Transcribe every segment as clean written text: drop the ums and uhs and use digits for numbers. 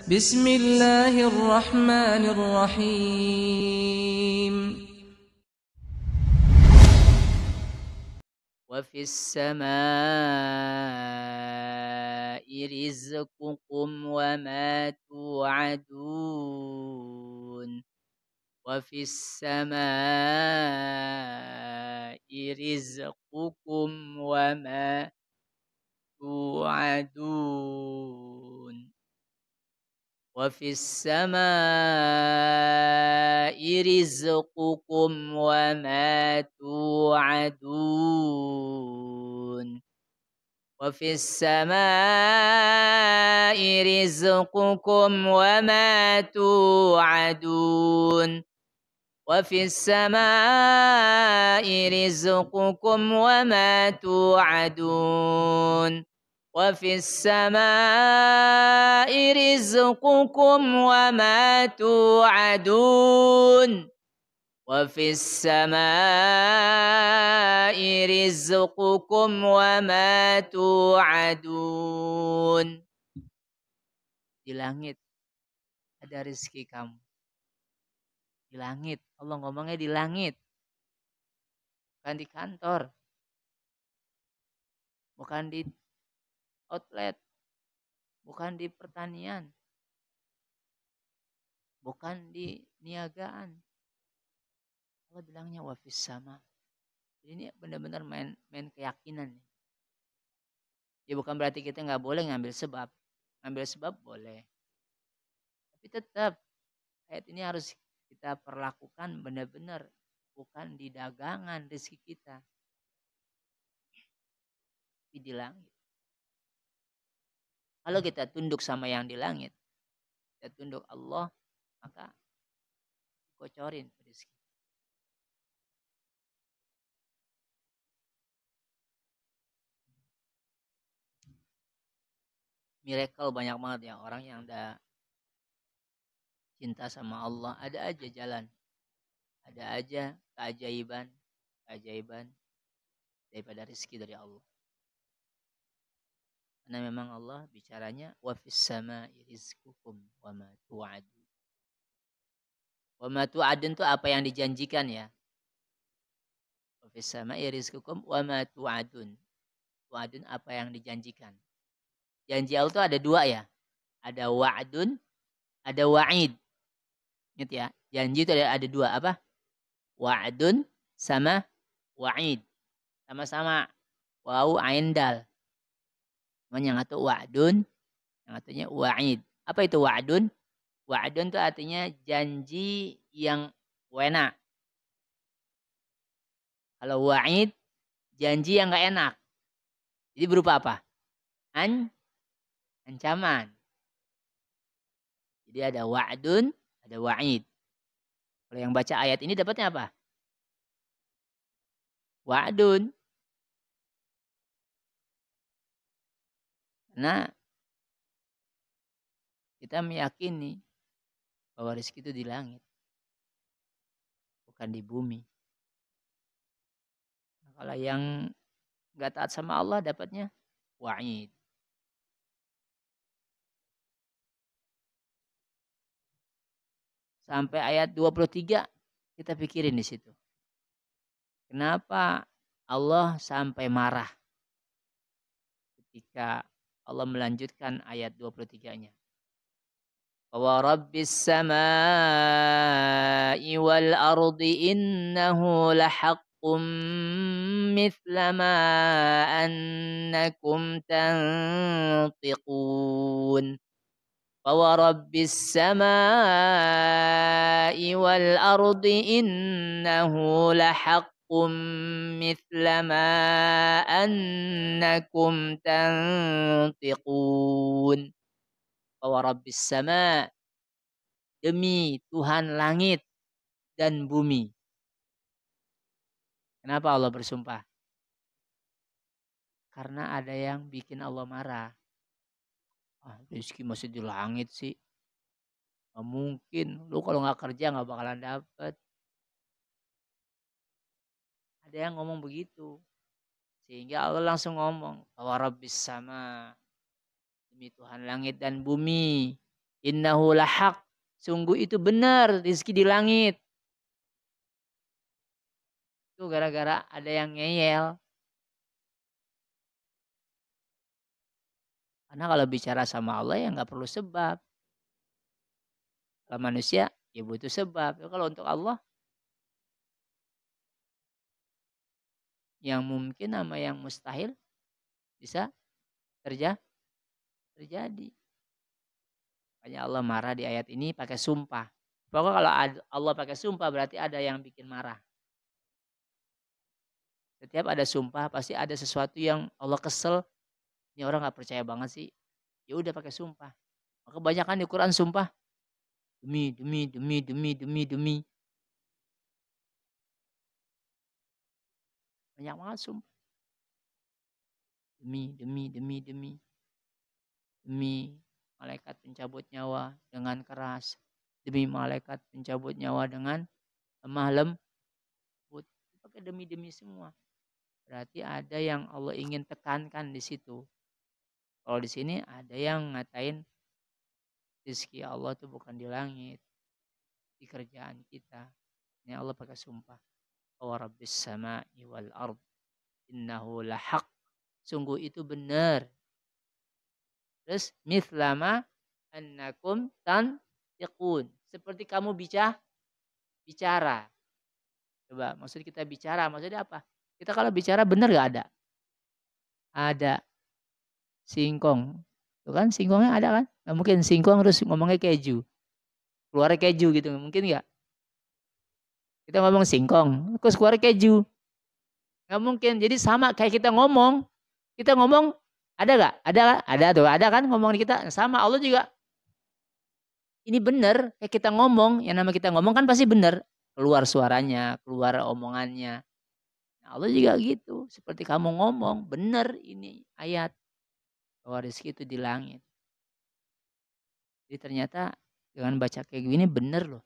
Bismillahirrahmanirrahim. Wa fis samaa'i rizqukum wa ma tu'adun. Wa fis samaa'i rizqukum wa ma tu'adun. Wa fis samaa'i rizqukum wa ma tu'adun. Wa fis samaa'i rizqukum wa ma tu'adun. Wa fis samaa'i rizqukum wa ma tu'adun. Wa fis samaa'i rizqukum wa ma tu'adun. Wa fis samaa'i rizqukum wa ma tu'adun. Di langit ada rezeki kamu. Di langit, Allah ngomongnya di langit. Bukan di kantor. Bukan di outlet. Bukan di pertanian. Bukan di niagaan. Allah bilangnya wafis sama. Jadi ini benar-benar main keyakinan. Ya bukan berarti kita nggak boleh ngambil sebab. Ngambil sebab boleh. Tapi tetap ayat ini harus kita perlakukan benar-benar. Bukan di dagangan rezeki kita. Tapi di langit. Kalau kita tunduk sama yang di langit. Kita tunduk Allah. Maka kocorin rezeki. Miracle banyak banget ya. Orang yang udah cinta sama Allah. Ada aja jalan. Ada aja keajaiban daripada rezeki dari Allah. Karena memang Allah bicaranya wa fis samaa'i rizqukum wa ma tu'adun. Wa ma tu'adun itu apa yang dijanjikan ya. Wa fis samaa'i rizqukum wa ma tu'adun. Tu'adun apa yang dijanjikan. Janji Allah itu ada dua ya. Ada wa'dun, ada wa'id. Ingat ya, janji itu ada dua apa? Wa'dun sama wa'id. Sama-sama wawu ain dal. Yang satu wa'dun, yang satunya wa'id. Apa itu wa'dun? Wa'dun itu artinya janji yang enak. Kalau wa'id, janji yang gak enak. Jadi berupa apa? Ancaman. Jadi ada wa'dun, ada wa'id. Kalau yang baca ayat ini dapatnya apa? Wa'dun. Karena kita meyakini bahwa rezeki itu di langit. Bukan di bumi. Nah, kalau yang gak taat sama Allah dapatnya wa'id. Sampai ayat 23 kita pikirin di situ. Kenapa Allah sampai marah ketika Allah melanjutkan ayat 23-nya. Wa rabbis samaa'i wal ardi innahu lahaqqum mithla ma annakum tantiqun. Wa rabbis samaa'i wal ardi innahu lahaqqum mithla ma annakum tantiqun. Wa rabbis sama, demi Tuhan langit dan bumi. Kenapa Allah bersumpah? Karena ada yang bikin Allah marah. Rezeki masih di langit sih. Gak mungkin. Lu kalau gak kerja gak bakalan dapet. Ada yang ngomong begitu. Sehingga Allah langsung ngomong. Wa rabbis sama, demi Tuhan langit dan bumi. Innahu lahaq. Sungguh itu benar rizki di langit. Itu gara-gara ada yang ngeyel. Karena kalau bicara sama Allah ya nggak perlu sebab. Kalau manusia ya butuh sebab. Kalau untuk Allah yang mungkin sama yang mustahil bisa terjadi. Makanya Allah marah di ayat ini pakai sumpah. Pokoknya kalau Allah pakai sumpah berarti ada yang bikin marah. Setiap ada sumpah pasti ada sesuatu yang Allah kesel. Ini orang nggak percaya banget sih. Ya udah pakai sumpah. Maka kebanyakan di Quran sumpah demi. Banyak banget sumpah. Demi malaikat pencabut nyawa dengan keras. Demi malaikat pencabut nyawa dengan lemah lembut. Pakai demi semua. Berarti ada yang Allah ingin tekankan di situ. Kalau di sini ada yang ngatain rezeki Allah itu bukan di langit, di kerjaan kita. Ini Allah pakai sumpah. Wa rabbis sama'i wal ard innahu lahaq. Sungguh itu benar. Terus mithlama annakum tantiqun. Seperti kamu bicara. Coba maksud kita bicara, maksudnya apa? Kita kalau bicara benar gak ada? Ada. Singkong. Tuh kan singkongnya ada kan? Nggak mungkin singkong terus ngomongnya keju. Keluar keju gitu, mungkin nggak? Kita ngomong singkong, terus keluar keju. Nggak mungkin. Jadi sama kayak kita ngomong ada nggak? Ada tuh, ada kan ngomong kita. Sama Allah juga. Ini benar kayak kita ngomong, yang nama kita ngomong kan pasti benar. Keluar suaranya, keluar omongannya. Nah, Allah juga gitu. Seperti kamu ngomong, benar ini ayat. Bahwa rezeki itu di langit. Jadi ternyata dengan baca kayak gini benar loh.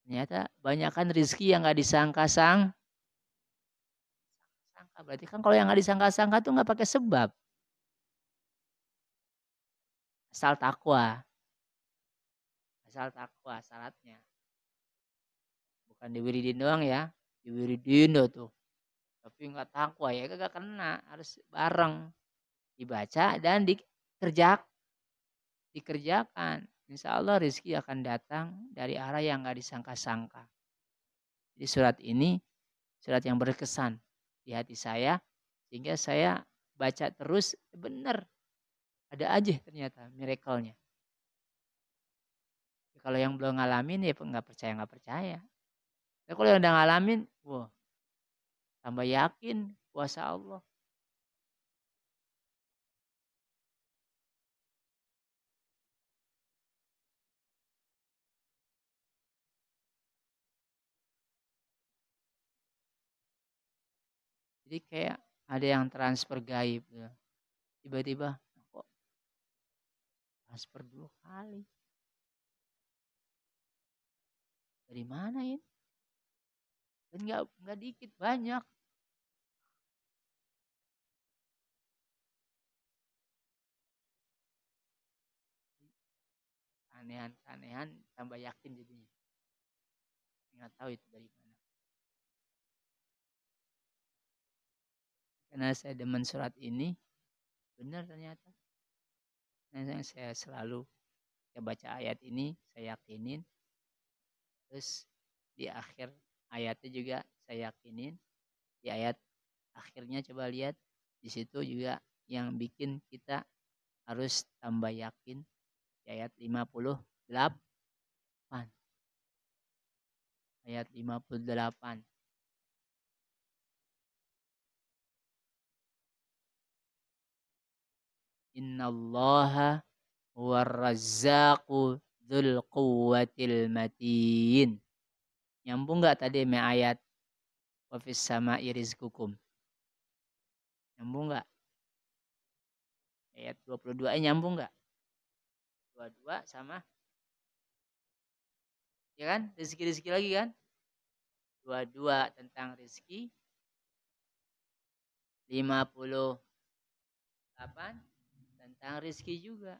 Ternyata banyakkan rezeki yang nggak disangka-sangka. Berarti kan kalau yang nggak disangka-sangka tuh nggak pakai sebab. Asal takwa. Asal takwa syaratnya. Bukan diwiridin doang ya. Diwiridin tuh. Tapi nggak takwa ya kagak kena. Harus bareng. Dibaca dan dikerjakan. Insya Allah rezeki akan datang dari arah yang nggak disangka-sangka. Jadi surat ini surat yang berkesan di hati saya. Sehingga saya baca terus benar. Ada aja ternyata miracle-nya. Kalau yang belum ngalamin ya nggak percaya. Tapi kalau yang udah ngalamin, wah tambah yakin kuasa Allah. Jadi kayak ada yang transfer gaib. Ya. Tiba-tiba kok transfer 2 kali. Dari mana ini? Dan nggak dikit, banyak. Keanehan tambah yakin jadinya. Nggak tahu itu dari mana. Karena saya demen surat ini, benar ternyata. Nah, saya selalu baca ayat ini, saya yakinin. Terus di akhir ayatnya juga saya yakinin. Di ayat akhirnya coba lihat. Di situ juga yang bikin kita harus tambah yakin. Di ayat 58. Ayat 58. Innallaha huwarrazzaqu dzul quwwatil matin. Nyambung nggak tadi me ayat wa fis sama'i rizqukum? Nyambung nggak? Ayat 22 nyambung nggak? 22 sama ya kan? Rezeki-rezeki lagi kan? 22 tentang rezeki. 58 tentang rezeki juga.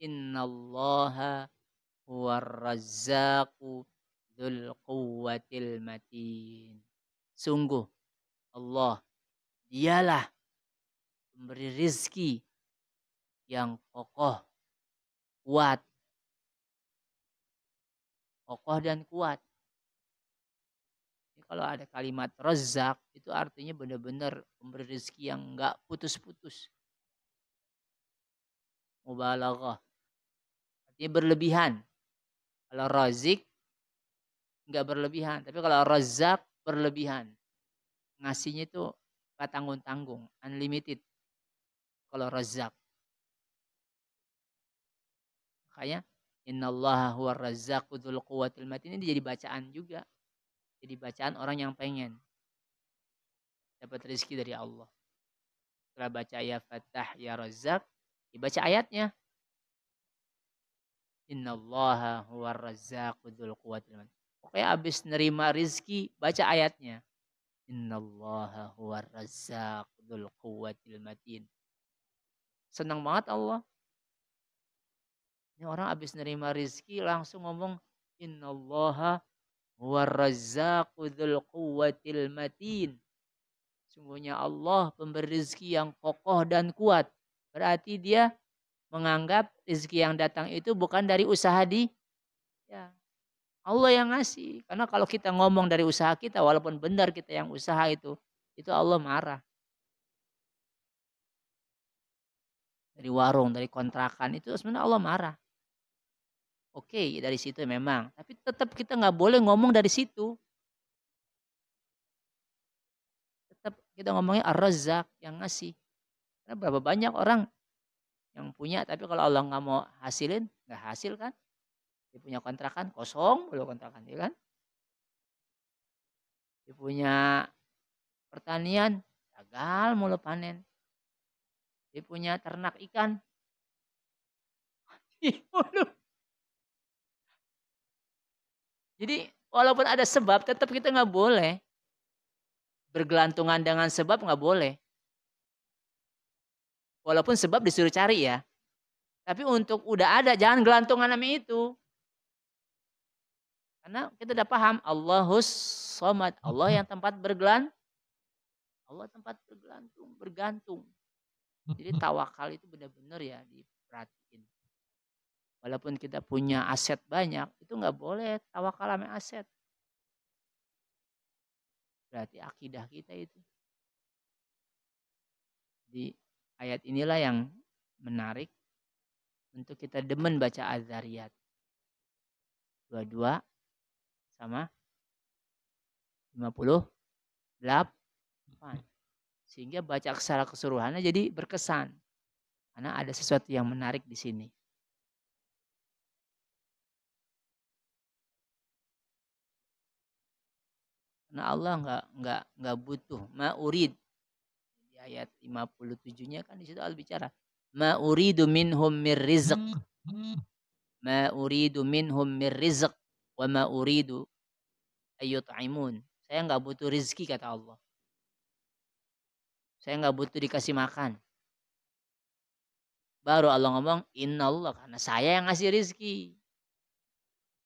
Innallaha huwar razzaqu dzul quwwatil matin. Sungguh Allah, dialah pemberi rizki yang kokoh, kuat, kokoh dan kuat. Jadi kalau ada kalimat Razzaq itu artinya benar-benar pemberi rezeki yang enggak putus-putus. Mubalaghah. Artinya berlebihan. Kalau Razik enggak berlebihan, tapi kalau Razzaq berlebihan. Ngasihnya itu enggak tanggung-tanggung, unlimited. Kalau Razzaq. Makanya innallaha huwar razzaqu dzul quwwatil matin ini jadi bacaan juga. Jadi bacaan orang yang pengen dapat rezeki dari Allah. Setelah baca ya Fattah ya Razzaq, dibaca ayatnya. Innallaha huwar razzaqu dzul quwwatil matin. Pokoknya habis nerima rizki, baca ayatnya. Innallaha huwar razzaqu dzul quwwatil matin. Senang banget Allah. Ini orang habis nerima rizki langsung ngomong innallaha huwar razzaqu dzul quwwatil matin. Sungguhnya Allah pemberi rezeki yang kokoh dan kuat. Berarti dia menganggap rezeki yang datang itu bukan dari usaha ya, Allah yang ngasih. Karena kalau kita ngomong dari usaha kita, walaupun benar kita yang usaha itu Allah marah. Dari warung, dari kontrakan itu sebenarnya Allah marah. Oke, dari situ memang. Tapi tetap kita nggak boleh ngomong dari situ. Tetap kita ngomongnya Ar-Razzaq yang ngasih. Karena berapa banyak orang yang punya, tapi kalau Allah nggak mau hasilin, nggak hasil kan? Dia punya kontrakan kosong, belum kontrakan, ya kan? Dia punya pertanian, gagal mulu panen. Dia punya ternak ikan. Jadi walaupun ada sebab, tetap kita nggak boleh bergelantungan dengan sebab, nggak boleh. Walaupun sebab disuruh cari ya. Tapi untuk udah ada, jangan gelantungan sama itu. Karena kita udah paham, Allahus Somad. Allah yang tempat Allah tempat bergantung. Jadi tawakal itu benar-benar ya diperhatiin. Walaupun kita punya aset banyak, itu nggak boleh tawakal sama aset. Berarti akidah kita itu. Di ayat inilah yang menarik untuk kita demen baca Az-Zariyat. 22 sama 58. Sehingga baca secara keseluruhannya jadi berkesan. Karena ada sesuatu yang menarik di sini. Karena Allah nggak butuh ma'urid. Di ayat 57-nya kan di situ Allah bicara ma'uridu minhum mir rizq. Ma'uridu minhum mir rizq wa ma'uridu ayyut'imun. Saya nggak butuh rizki kata Allah. Saya nggak butuh dikasih makan. Baru Allah ngomong innallah, karena saya yang ngasih rizki.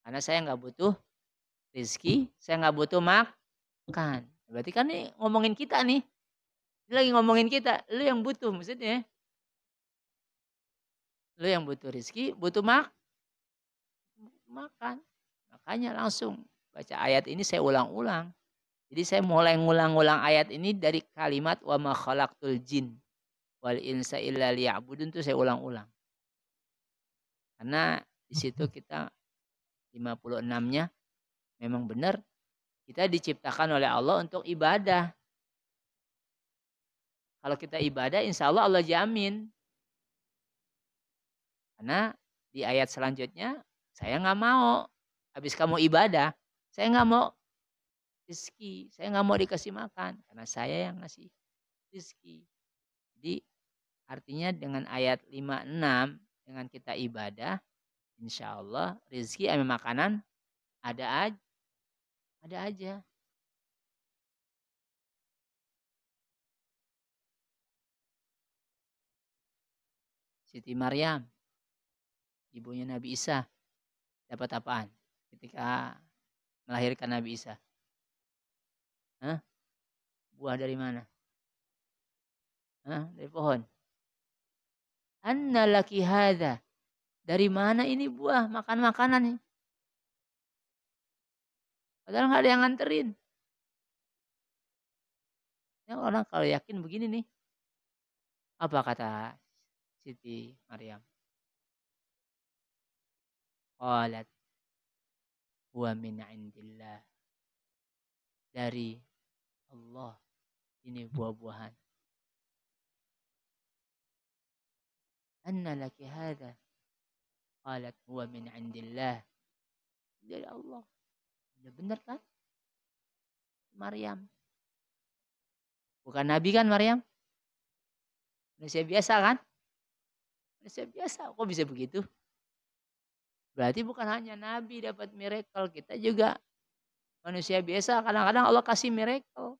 Karena saya nggak butuh rizki, saya nggak butuh makan. Berarti kan nih ngomongin kita nih. Ini lagi ngomongin kita, lu yang butuh maksudnya. Lu yang butuh rizki, butuh makan. Makanya langsung baca ayat ini saya ulang-ulang. Jadi saya mulai ngulang-ulang ayat ini dari kalimat wa ma khalaqtul jin wal insa illa liya'budun itu saya ulang-ulang. Karena di situ kita 56-nya memang benar kita diciptakan oleh Allah untuk ibadah. Kalau kita ibadah insya Allah Allah jamin. Karena di ayat selanjutnya saya nggak mau habis kamu ibadah, saya nggak mau rezeki, saya nggak mau dikasih makan karena saya yang ngasih rezeki. Jadi artinya dengan ayat 56 dengan kita ibadah, insya Allah rezeki sama makanan ada aja. Siti Maryam ibunya Nabi Isa dapat apaan ketika melahirkan Nabi Isa? Hah? Buah dari mana? Hah? Dari pohon. Anna laki hadza. Dari mana ini buah? Makan makanan nih. Padahal nggak ada yang nganterin. Ya, orang kalau yakin begini nih. Apa kata Siti Maryam? Qalat huwa min indillah. Dari Allah. Ini buah-buahan. Anna laki hadza. Qalat huwa min indillah. Dari Allah. Benar kan? Maryam. Bukan Nabi kan Maryam? Manusia biasa kan? Manusia biasa. Kok bisa begitu? Berarti bukan hanya Nabi dapat miracle. Kita juga manusia biasa. Kadang-kadang Allah kasih miracle.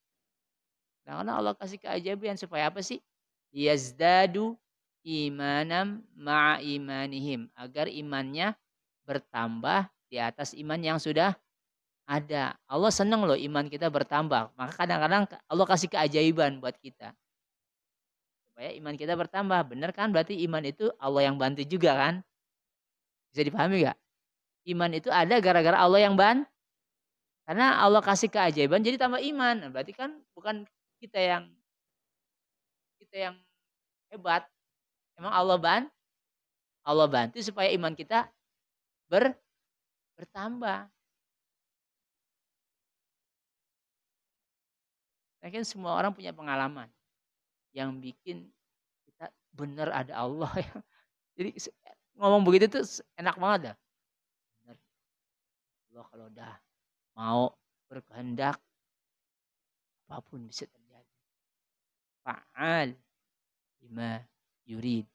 Kadang-kadang Allah kasih keajaiban. Supaya apa sih? Yazdadu imanam ma'a imanihim. Agar imannya bertambah di atas iman yang sudah ada. Allah senang loh iman kita bertambah. Maka kadang-kadang Allah kasih keajaiban buat kita. Supaya iman kita bertambah. Benar kan? Berarti iman itu Allah yang bantu juga kan? Bisa dipahami gak? Iman itu ada gara-gara Allah yang bantu. Karena Allah kasih keajaiban jadi tambah iman. Nah, berarti kan bukan kita yang hebat. Emang Allah bantu supaya iman kita bertambah. Mungkin semua orang punya pengalaman yang bikin kita benar ada Allah. Jadi ngomong begitu tuh enak banget dah. Benar. Allah kalau udah mau berkehendak apapun bisa terjadi. Fa'al lima yurid.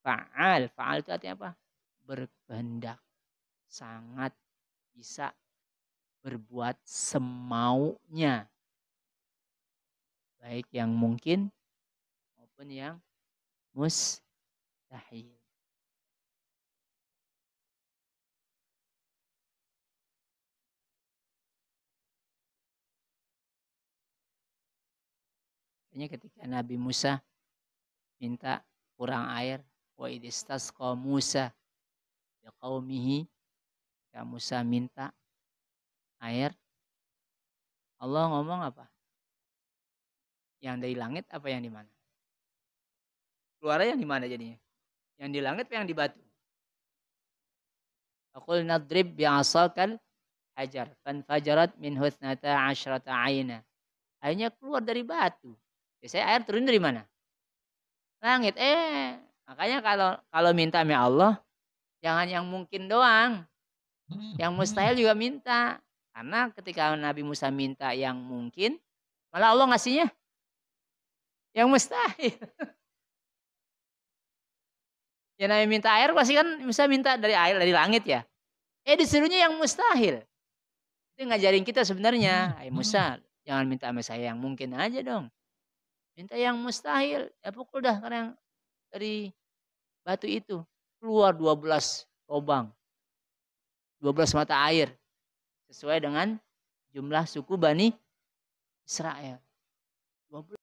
Fa'al itu artinya apa? Berkehendak. Sangat bisa berbuat semaunya. Baik yang mungkin maupun yang mustahil. Makanya ketika Nabi Musa minta kurang air, wa idistasqa Musa liqaumihi, ketika Musa minta air, Allah ngomong apa? Yang dari langit apa yang di mana? Keluarnya yang di mana jadinya? Yang di langit apa yang di batu? Aqul nadrib bi'asakal hajar fanfajarat min huthnata asyrata aina. Airnya keluar dari batu. Biasanya air turun dari mana? Langit. Makanya kalau minta sama Allah, jangan yang mungkin doang. Yang mustahil juga minta. Karena ketika Nabi Musa minta yang mungkin, malah Allah ngasihnya yang mustahil. Ya Nabi minta air pasti kan bisa minta dari air dari langit ya. Disuruhnya yang mustahil. Itu ngajarin kita sebenarnya. Hai Musa, jangan minta sama saya yang mungkin aja dong. Minta yang mustahil. Ya pukul dah karena yang dari batu itu keluar 12 lubang. 12 mata air. Sesuai dengan jumlah suku Bani Israel. 12